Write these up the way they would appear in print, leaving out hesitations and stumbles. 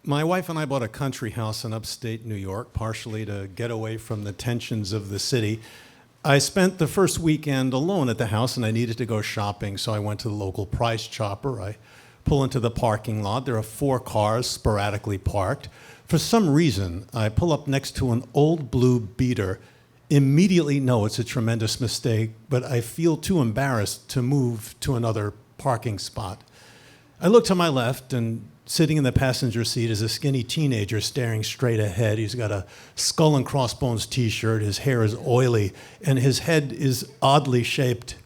My wife and I bought a country house in upstate New York, partially to get away from the tensions of the city. I spent the first weekend alone at the house and I needed to go shopping, so I went to the local Price Chopper. I pull into the parking lot. There are 4 cars sporadically parked. For some reason, I pull up next to an old blue Beater. Immediately know it's a tremendous mistake, but I feel too embarrassed to move to another parking spot. I look to my left, and sitting in the passenger seat is a skinny teenager staring straight ahead. He's got a skull and crossbones t-shirt, his hair is oily, and his head is oddly shaped.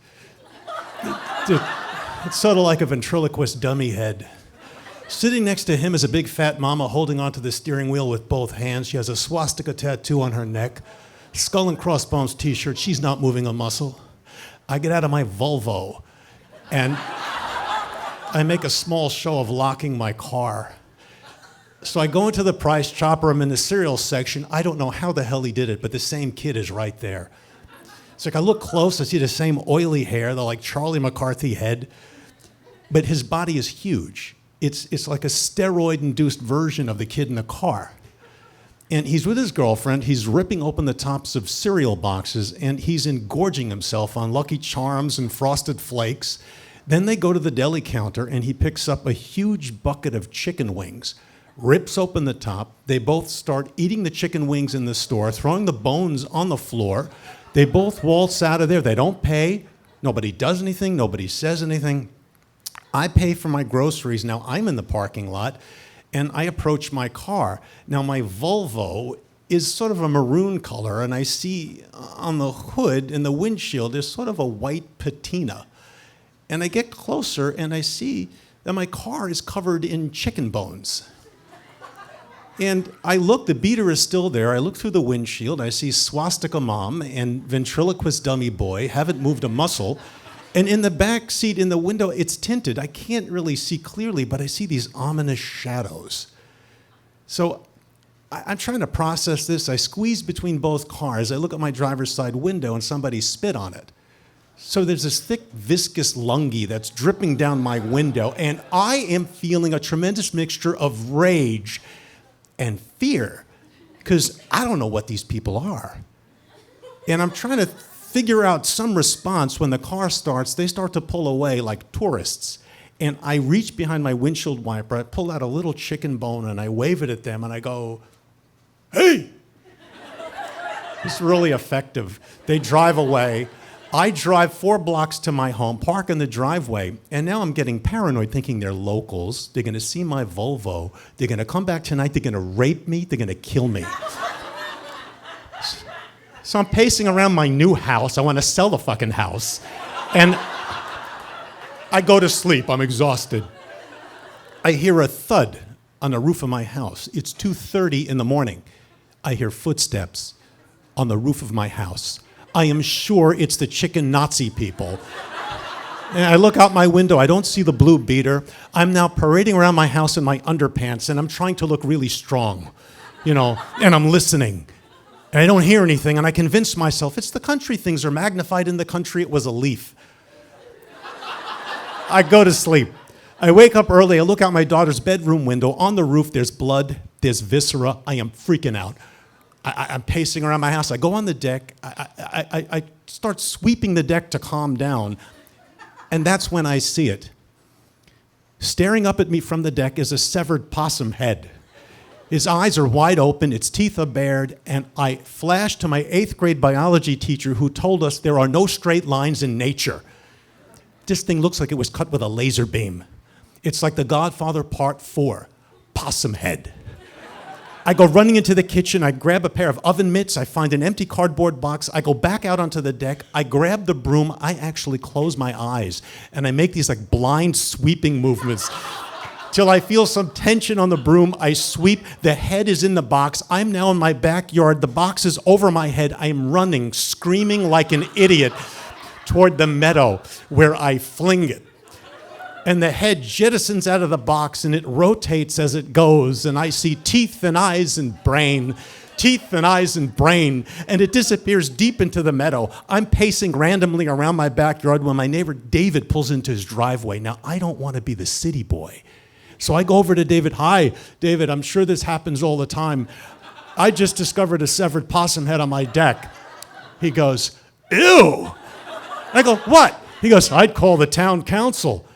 It's sort of like a ventriloquist dummy head. Sitting next to him is a big fat mama holding onto the steering wheel with both hands. She has a swastika tattoo on her neck, skull and crossbones t-shirt. She's not moving a muscle. I get out of my Volvo and I make a small show of locking my car. So I go into the Price Chopper. I'm in the cereal section. I don't know how the hell he did it, but the same kid is right there. It's like I look close, I see the same oily hair, the like Charlie McCarthy head, but his body is huge. It's like a steroid-induced version of the kid in the car. And he's with his girlfriend, he's ripping open the tops of cereal boxes, and he's engorging himself on Lucky Charms and Frosted Flakes. Then they go to the deli counter, and he picks up a huge bucket of chicken wings, rips open the top. They both start eating the chicken wings in the store, throwing the bones on the floor. They both waltz out of there. They don't pay. Nobody does anything. Nobody says anything. I pay for my groceries. Now I'm in the parking lot, and I approach my car. Now my Volvo is sort of a maroon color, and I see on the hood in the windshield there's sort of a white patina. And I get closer, and I see that my car is covered in chicken bones. And I look, the Beater is still there. I look through the windshield. I see swastika mom and ventriloquist dummy boy, haven't moved a muscle. And in the back seat, in the window, it's tinted. I can't really see clearly, but I see these ominous shadows. So I'm trying to process this. I squeeze between both cars. I look at my driver's side window, and somebody spit on it. So there's this thick, viscous lungi that's dripping down my window, and I am feeling a tremendous mixture of rage and fear, because I don't know what these people are. And I'm trying to figure out some response. When the car starts, they start to pull away like tourists. And I reach behind my windshield wiper, I pull out a little chicken bone, and I wave it at them, and I go, "Hey!" It's really effective. They drive away. I drive 4 blocks to my home, park in the driveway, and now I'm getting paranoid thinking they're locals. They're going to see my Volvo. They're going to come back tonight. They're going to rape me. They're going to kill me. So I'm pacing around my new house. I want to sell the fucking house. And I go to sleep. I'm exhausted. I hear a thud on the roof of my house. It's 2:30 in the morning. I hear footsteps on the roof of my house. I am sure it's the chicken Nazi people. And I look out my window, I don't see the blue Beater. I'm now parading around my house in my underpants, and I'm trying to look really strong, and I'm listening. And I don't hear anything, and I convince myself it's the country. Things are magnified in the country. It was a leaf. I go to sleep. I wake up early, I look out my daughter's bedroom window. On the roof, there's blood, there's viscera. I am freaking out. I'm pacing around my house. I go on the deck. I start sweeping the deck to calm down. And that's when I see it. Staring up at me from the deck is a severed possum head. His eyes are wide open, its teeth are bared, and I flash to my 8th grade biology teacher who told us there are no straight lines in nature. This thing looks like it was cut with a laser beam. It's like The Godfather Part 4, Possum Head. I go running into the kitchen, I grab a pair of oven mitts, I find an empty cardboard box, I go back out onto the deck, I grab the broom, I actually close my eyes, and I make these like blind sweeping movements till I feel some tension on the broom. I sweep, the head is in the box, I'm now in my backyard, the box is over my head, I am running, screaming like an idiot toward the meadow where I fling it. And the head jettisons out of the box, and it rotates as it goes, and I see teeth and eyes and brain, and it disappears deep into the meadow. I'm pacing randomly around my backyard when my neighbor David pulls into his driveway. Now, I don't want to be the city boy, So I go over to David. Hi, David, I'm sure this happens all the time. I just discovered a severed possum head on my deck. He goes, ew. I go, what? He goes, I'd call the town council.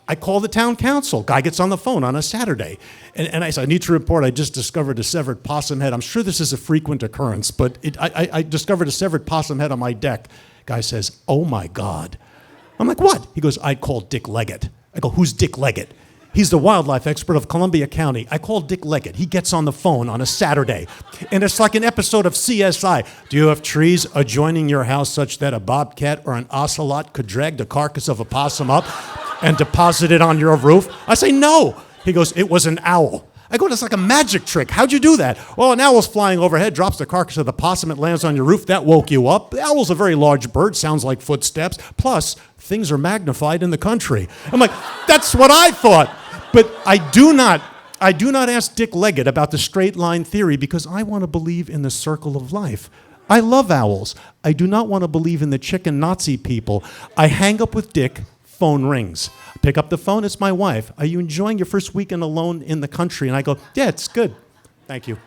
I call the town council. Guy gets on the phone on a Saturday. And I said, I need to report I just discovered a severed possum head. I'm sure this is a frequent occurrence, but I discovered a severed possum head on my deck. Guy says, oh my God. I'm like, what? He goes, I'd call Dick Leggett. I go, who's Dick Leggett? He's the wildlife expert of Columbia County. I call Dick Leggett. He gets on the phone on a Saturday. And it's like an episode of CSI. Do you have trees adjoining your house such that a bobcat or an ocelot could drag the carcass of a possum up and deposit it on your roof? I say, no. He goes, it was an owl. I go, that's like a magic trick. How'd you do that? Well, an owl's flying overhead, drops the carcass of the possum, it lands on your roof. That woke you up. The owl's a very large bird, sounds like footsteps. Plus, things are magnified in the country. I'm like, that's what I thought. But I do not ask Dick Leggett about the straight line theory because I want to believe in the circle of life. I love owls. I do not want to believe in the chicken Nazi people. I hang up with Dick, phone rings. Pick up the phone, it's my wife. Are you enjoying your first weekend alone in the country? And I go, yeah, it's good. Thank you.